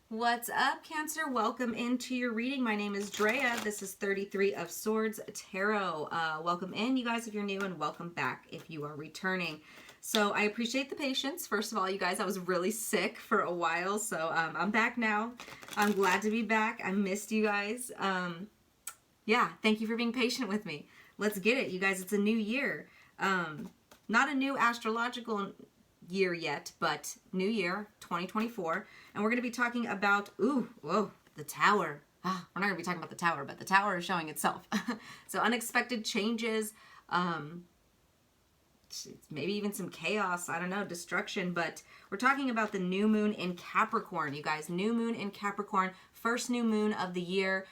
What's up, Cancer? Welcome into your reading. My name is Drea. This is 33 of Swords Tarot. Welcome in, you guys, if you're new, and welcome back if you are returning. So I appreciate the patience. First of all, you guys, I was really sick for a while, so I'm back now. I'm glad to be back. I missed you guys. Yeah, thank you for being patient with me. Let's get it, you guys. It's a new year. Not a new astrological year yet, but new year 2024, and we're going to be talking about the tower. We're not going to be talking about the tower, but the tower is showing itself. So unexpected changes, maybe even some chaos, I don't know, destruction, but we're talking about the new moon in Capricorn, you guys. New moon in Capricorn, first new moon of the year.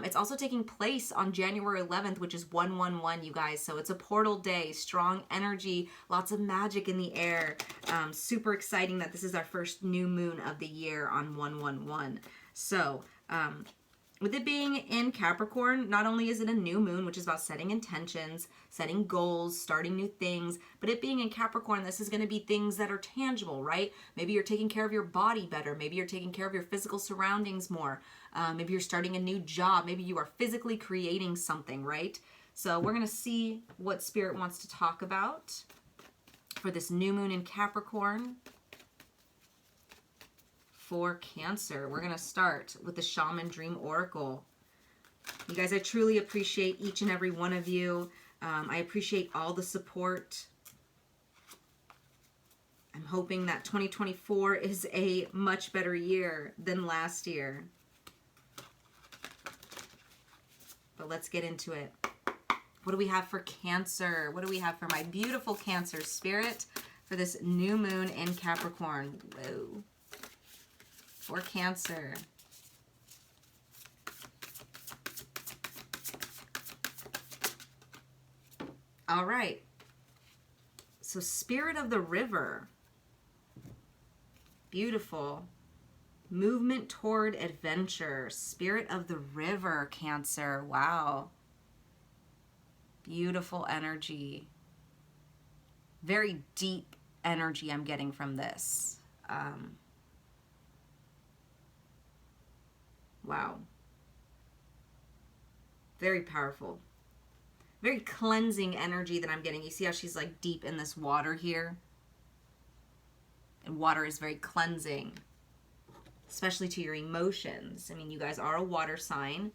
It's also taking place on January 11th, which is 111, you guys. So it's a portal day, strong energy, lots of magic in the air. Super exciting that this is our first new moon of the year on 111. So, with it being in Capricorn, not only is it a new moon, which is about setting intentions, setting goals, starting new things, but it being in Capricorn, this is going to be things that are tangible, right? Maybe you're taking care of your body better. Maybe you're taking care of your physical surroundings more. Maybe you're starting a new job. Maybe you are physically creating something, right? So we're going to see what Spirit wants to talk about for this new moon in Capricorn. For Cancer, we're going to start with the Shaman Dream Oracle. You guys, I truly appreciate each and every one of you. I appreciate all the support. I'm hoping that 2024 is a much better year than last year. But let's get into it. What do we have for Cancer? What do we have for my beautiful Cancer Spirit for this new moon in Capricorn? Whoa. For Cancer. All right. So Spirit of the River. Beautiful. Movement toward adventure. Spirit of the River, Cancer. Wow. Beautiful energy. Very deep energy I'm getting from this. Wow. Very powerful. Very cleansing energy that I'm getting. You see how she's like deep in this water here? And water is very cleansing, especially to your emotions. I mean, you guys are a water sign.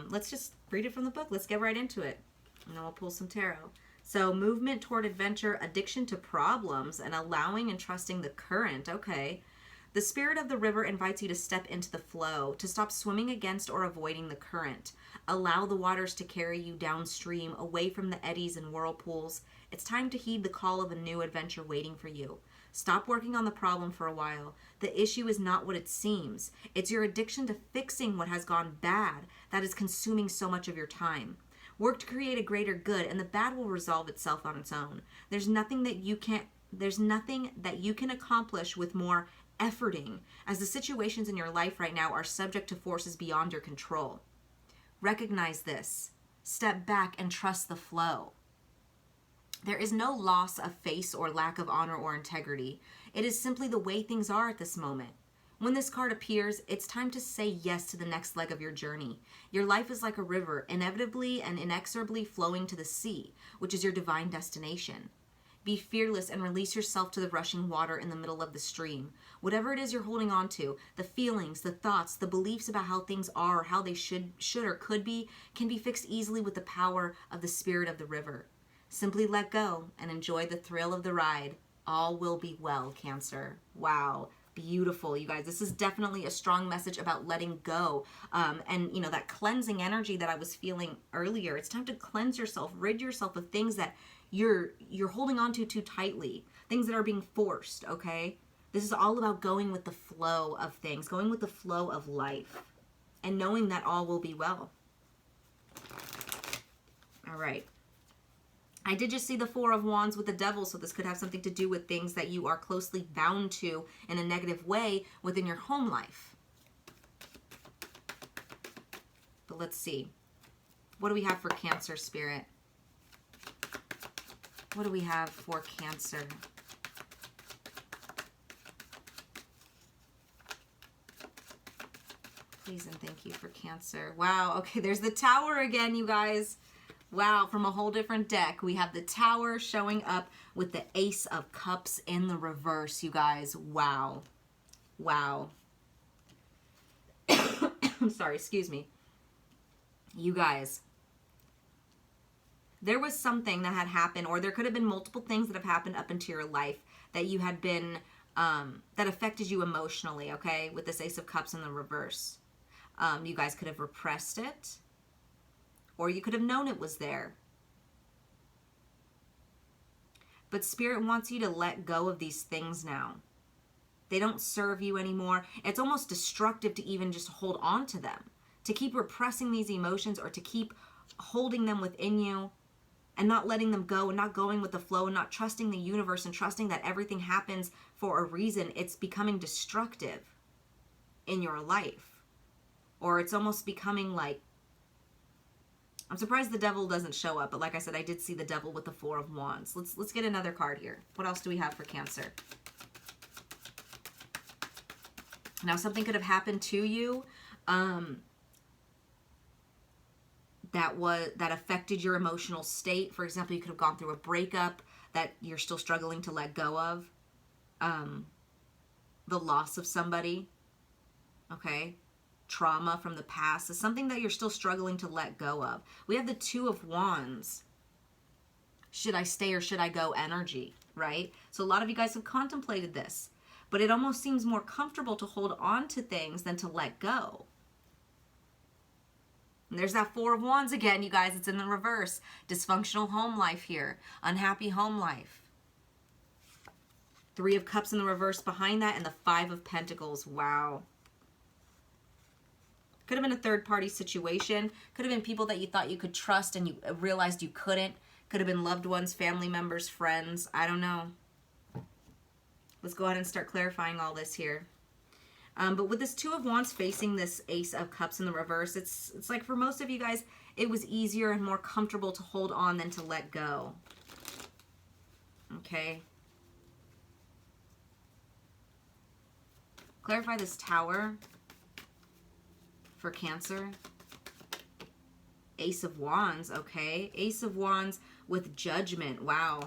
Let's just read it from the book. Let's get right into it. And then we'll pull some tarot. So, movement toward adventure, addiction to problems, and allowing and trusting the current. Okay. The Spirit of the River invites you to step into the flow, to stop swimming against or avoiding the current. Allow the waters to carry you downstream, away from the eddies and whirlpools. It's time to heed the call of a new adventure waiting for you. Stop working on the problem for a while. The issue is not what it seems. It's your addiction to fixing what has gone bad that is consuming so much of your time. Work to create a greater good, and the bad will resolve itself on its own. There's nothing that you can accomplish with more efforting, as the situations in your life right now are subject to forces beyond your control. Recognize this. Step back and trust the flow. There is no loss of face or lack of honor or integrity. It is simply the way things are at this moment. When this card appears, it's time to say yes to the next leg of your journey. Your life is like a river, inevitably and inexorably flowing to the sea, which is your divine destination. Be fearless and release yourself to the rushing water in the middle of the stream. Whatever it is you're holding on to, the feelings, the thoughts, the beliefs about how things are or how they should or could be, can be fixed easily with the power of the Spirit of the River. Simply let go and enjoy the thrill of the ride. All will be well, Cancer. Wow. Beautiful, you guys. This is definitely a strong message about letting go. And, you know, that cleansing energy that I was feeling earlier. It's time to cleanse yourself, rid yourself of things that you're holding on to too tightly, things that are being forced, okay? This is all about going with the flow of things, going with the flow of life, and knowing that all will be well. All right. I did just see the Four of Wands with the Devil, so this could have something to do with things that you are closely bound to in a negative way within your home life. But let's see. What do we have for Cancer, Spirit? What do we have for Cancer? Please and thank you for Cancer. Wow. Okay, there's the Tower again, you guys. Wow, from a whole different deck. We have the Tower showing up with the Ace of Cups in the reverse, you guys. Wow. Wow. I'm sorry, excuse me. You guys, there was something that had happened, or there could have been multiple things that have happened up into your life that you had been, that affected you emotionally, okay, with this Ace of Cups in the reverse. You guys could have repressed it, or you could have known it was there. But Spirit wants you to let go of these things now. They don't serve you anymore. It's almost destructive to even just hold on to them, to keep repressing these emotions or to keep holding them within you and not letting them go and not going with the flow and not trusting the universe and trusting that everything happens for a reason. It's becoming destructive in your life. Or it's almost becoming like, I'm surprised the devil doesn't show up, but like I said, I did see the devil with the Four of Wands. Let's get another card here. What else do we have for Cancer? Now, something could have happened to you that affected your emotional state. For example, you could have gone through a breakup that you're still struggling to let go of. The loss of somebody. Okay. Trauma from the past is something that you're still struggling to let go of. We have the Two of Wands. Should I stay or should I go energy, right? So a lot of you guys have contemplated this, but it almost seems more comfortable to hold on to things than to let go. And there's that Four of Wands again, you guys. It's in the reverse. Dysfunctional home life here. Unhappy home life. Three of Cups in the reverse behind that, and the Five of Pentacles. Wow. Could have been a third-party situation. Could have been people that you thought you could trust and you realized you couldn't. Could have been loved ones, family members, friends. I don't know. Let's go ahead and start clarifying all this here. But with this Two of Wands facing this Ace of Cups in the reverse, it's like for most of you guys, it was easier and more comfortable to hold on than to let go. Okay. Clarify this Tower for Cancer. Ace of Wands, okay. Ace of Wands with Judgment. Wow.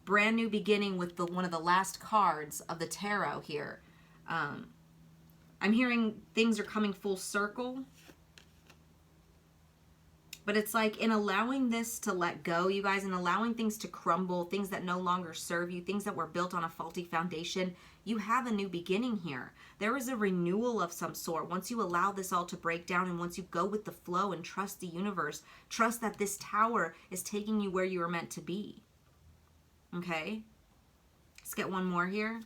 Brand new beginning with one of the last cards of the tarot here. I'm hearing things are coming full circle. But it's like in allowing this to let go, you guys, and allowing things to crumble, things that no longer serve you, things that were built on a faulty foundation, you have a new beginning here. There is a renewal of some sort. Once you allow this all to break down and once you go with the flow and trust the universe, trust that this tower is taking you where you were meant to be. Okay? Let's get one more here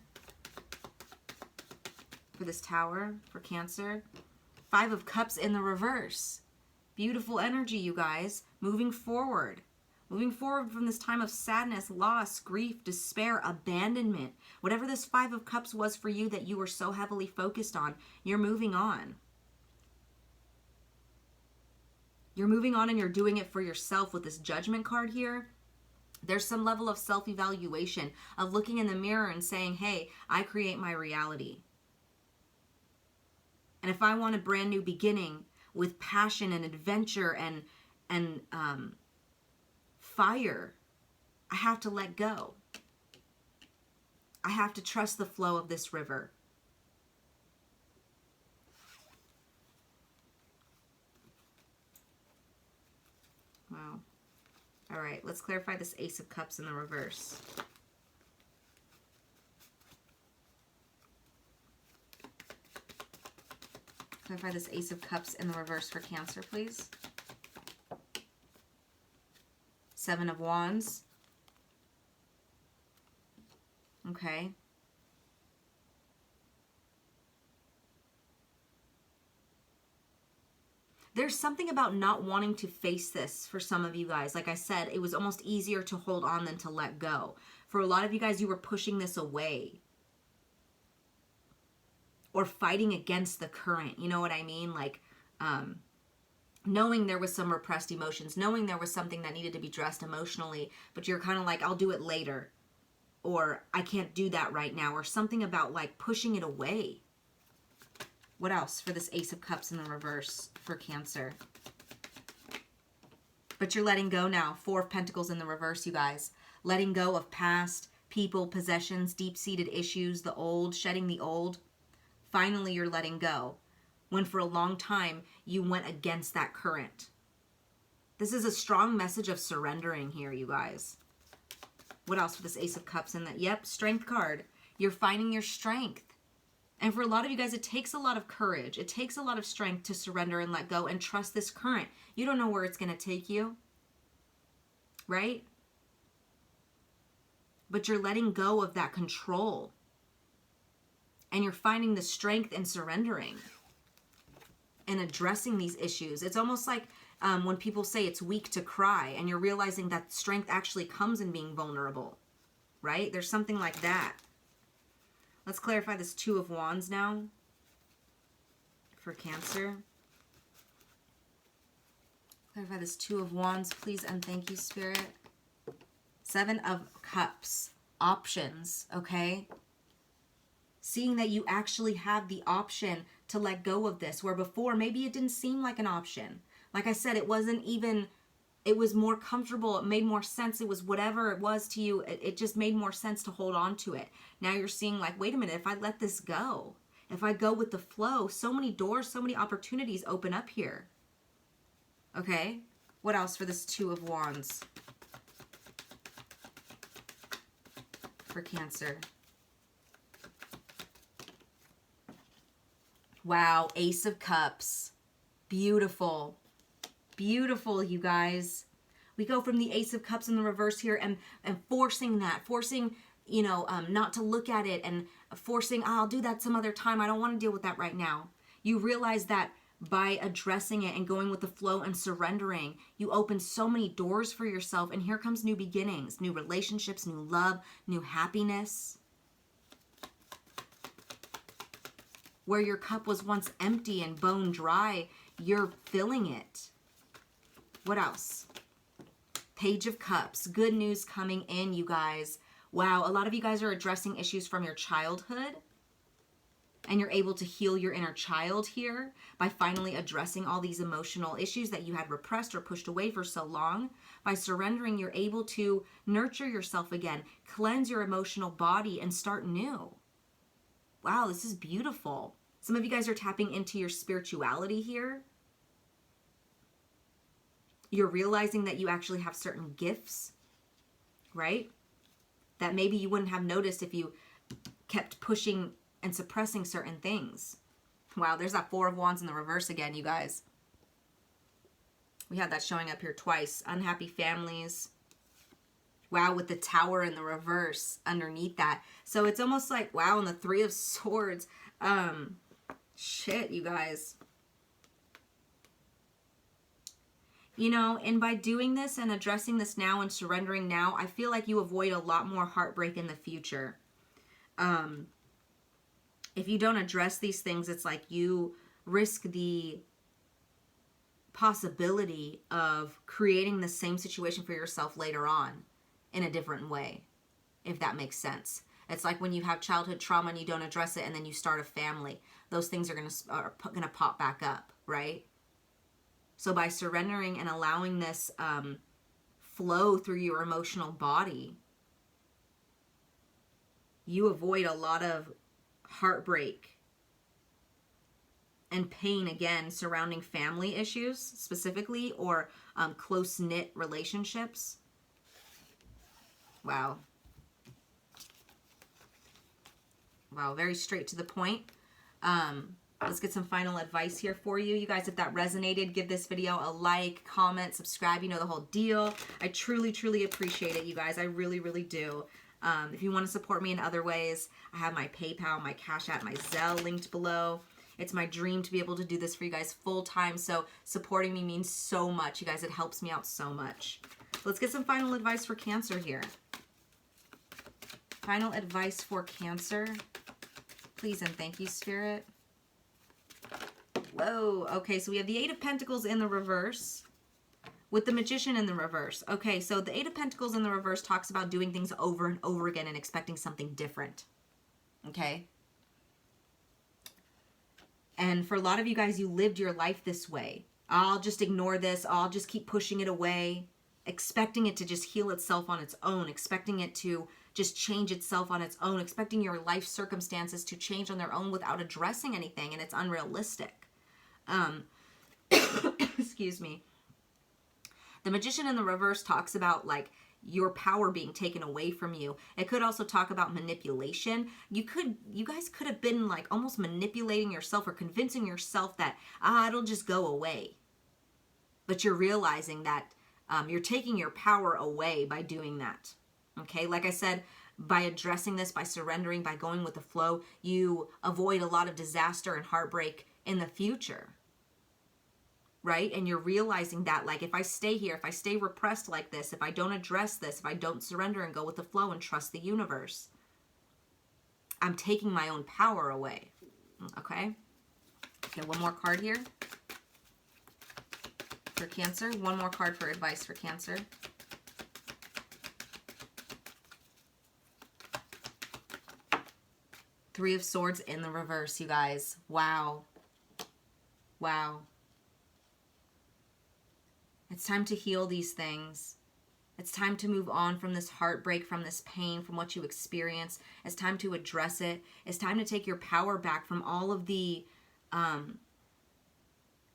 for this Tower for Cancer. Five of Cups in the reverse. Beautiful energy, you guys. Moving forward. Moving forward from this time of sadness, loss, grief, despair, abandonment. Whatever this Five of Cups was for you that you were so heavily focused on, you're moving on. You're moving on and you're doing it for yourself with this Judgment card here. There's some level of self-evaluation, of looking in the mirror and saying, hey, I create my reality. And if I want a brand new beginning with passion and adventure and fire, I have to let go. I have to trust the flow of this river. Wow. All right, let's clarify this Ace of Cups in the reverse. Clarify this Ace of Cups in the reverse for Cancer, please. Seven of Wands. Okay. There's something about not wanting to face this for some of you guys. Like I said, it was almost easier to hold on than to let go. For a lot of you guys, you were pushing this away. Or fighting against the current. You know what I mean? Like, knowing there was some repressed emotions. Knowing there was something that needed to be addressed emotionally. But you're kind of like, I'll do it later. Or I can't do that right now. Or something about like pushing it away. What else for this Ace of Cups in the reverse for Cancer? But you're letting go now. Four of Pentacles in the reverse, you guys. Letting go of past people, possessions, deep-seated issues, the old, shedding the old. Finally, you're letting go. When for a long time, you went against that current. This is a strong message of surrendering here, you guys. What else for this Ace of Cups in that? Yep, Strength card. You're finding your strength. And for a lot of you guys, it takes a lot of courage. It takes a lot of strength to surrender and let go and trust this current. You don't know where it's going to take you, right? But you're letting go of that control. And you're finding the strength in surrendering and addressing these issues. It's almost like when people say it's weak to cry, and you're realizing that strength actually comes in being vulnerable, right? There's something like that. Let's clarify this Two of Wands now for Cancer. Clarify this Two of Wands, please, and thank you, Spirit. Seven of Cups. Options, okay? Seeing that you actually have the option to let go of this, where before maybe it didn't seem like an option. Like I said, it wasn't even, it was more comfortable. It made more sense. It was whatever it was to you. It just made more sense to hold on to it. Now you're seeing like, wait a minute, if I let this go, if I go with the flow, so many doors, so many opportunities open up here. Okay. What else for this Two of Wands for Cancer? Wow. Ace of Cups. Beautiful. Beautiful, you guys. We go from the Ace of Cups in the reverse here and forcing that, you know, not to look at it, and forcing, oh, I'll do that some other time. I don't want to deal with that right now. You realize that by addressing it and going with the flow and surrendering, you open so many doors for yourself. And here comes new beginnings, new relationships, new love, new happiness. Where your cup was once empty and bone dry, you're filling it. What else? Page of Cups. Good news coming in, you guys. Wow, a lot of you guys are addressing issues from your childhood. And you're able to heal your inner child here by finally addressing all these emotional issues that you had repressed or pushed away for so long. By surrendering, you're able to nurture yourself again, cleanse your emotional body, and start new. Wow, this is beautiful. Some of you guys are tapping into your spirituality here. You're realizing that you actually have certain gifts, right? That maybe you wouldn't have noticed if you kept pushing and suppressing certain things. Wow, there's that Four of Wands in the reverse again, you guys. We had that showing up here twice. Unhappy families. Wow, with the Tower in the reverse underneath that. So it's almost like, wow, and the Three of Swords. Shit, you guys. You know, and by doing this and addressing this now and surrendering now, I feel like you avoid a lot more heartbreak in the future. If you don't address these things, it's like you risk the possibility of creating the same situation for yourself later on in a different way, if that makes sense. It's like when you have childhood trauma and you don't address it and then you start a family. Those things are gonna pop back up, right? So by surrendering and allowing this flow through your emotional body, you avoid a lot of heartbreak and pain, again, surrounding family issues specifically, or close-knit relationships. Wow. Wow, very straight to the point. Let's get some final advice here for you. You guys, if that resonated, give this video a like, comment, subscribe. You know the whole deal. I truly, truly appreciate it, you guys. I really, really do. If you want to support me in other ways, I have my PayPal, my Cash App, my Zelle linked below. It's my dream to be able to do this for you guys full time. So supporting me means so much. You guys, it helps me out so much. Let's get some final advice for Cancer here. Final advice for Cancer. Please and thank you, Spirit. Whoa. Okay, so we have the Eight of Pentacles in the reverse with the Magician in the reverse. Okay, so the Eight of Pentacles in the reverse talks about doing things over and over again and expecting something different. Okay? And for a lot of you guys, you lived your life this way. I'll just ignore this. I'll just keep pushing it away, expecting it to just heal itself on its own, expecting it to just change itself on its own, expecting your life circumstances to change on their own without addressing anything. And it's unrealistic. Excuse me. The Magician in the reverse talks about like your power being taken away from you. It could also talk about manipulation. You guys could have been like almost manipulating yourself or convincing yourself that, it'll just go away. But you're realizing that you're taking your power away by doing that. Okay, like I said, by addressing this, by surrendering, by going with the flow, you avoid a lot of disaster and heartbreak in the future. Right? And you're realizing that, like, if I stay here, if I stay repressed like this, if I don't address this, if I don't surrender and go with the flow and trust the universe, I'm taking my own power away. Okay? Okay, one more card here for Cancer. One more card for advice for Cancer. Three of Swords in the reverse, you guys. Wow. Wow. It's time to heal these things. It's time to move on from this heartbreak, from this pain, from what you experience. It's time to address it. It's time to take your power back from all of the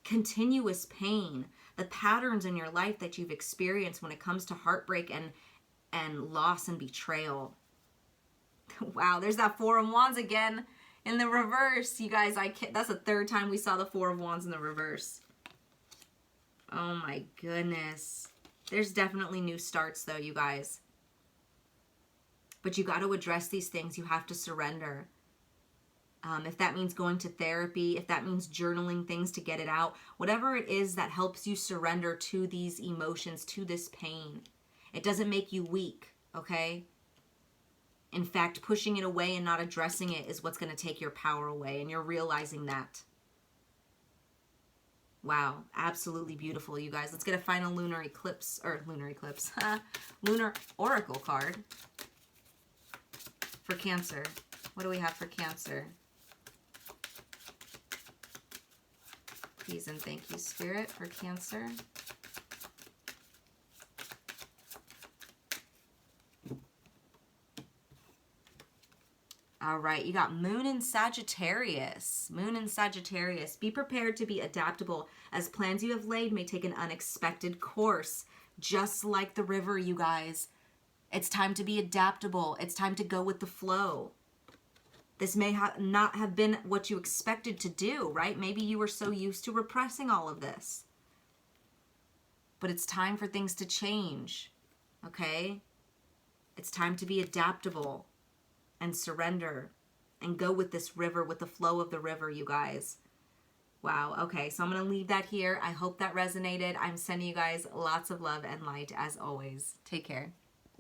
continuous pain, the patterns in your life that you've experienced when it comes to heartbreak and loss and betrayal. Wow, there's that Four of Wands again in the reverse. You guys, that's the third time we saw the Four of Wands in the reverse. Oh my goodness. There's definitely new starts though, you guys. But you got to address these things. You have to surrender. If that means going to therapy, if that means journaling things to get it out, whatever it is that helps you surrender to these emotions, to this pain. It doesn't make you weak, okay? In fact, pushing it away and not addressing it is what's going to take your power away, and you're realizing that. Wow, absolutely beautiful, you guys. Let's get a final lunar oracle card for Cancer. What do we have for Cancer? Please and thank you, Spirit, for Cancer. All right, you got Moon in Sagittarius. Moon in Sagittarius. Be prepared to be adaptable as plans you have laid may take an unexpected course. Just like the river, you guys. It's time to be adaptable. It's time to go with the flow. This may not have been what you expected to do, right? Maybe you were so used to repressing all of this. But it's time for things to change, okay? It's time to be adaptable and surrender and go with this river, with the flow of the river, you guys. Wow, okay, so I'm going to leave that here. I hope that resonated. I'm sending you guys lots of love and light as always. Take care.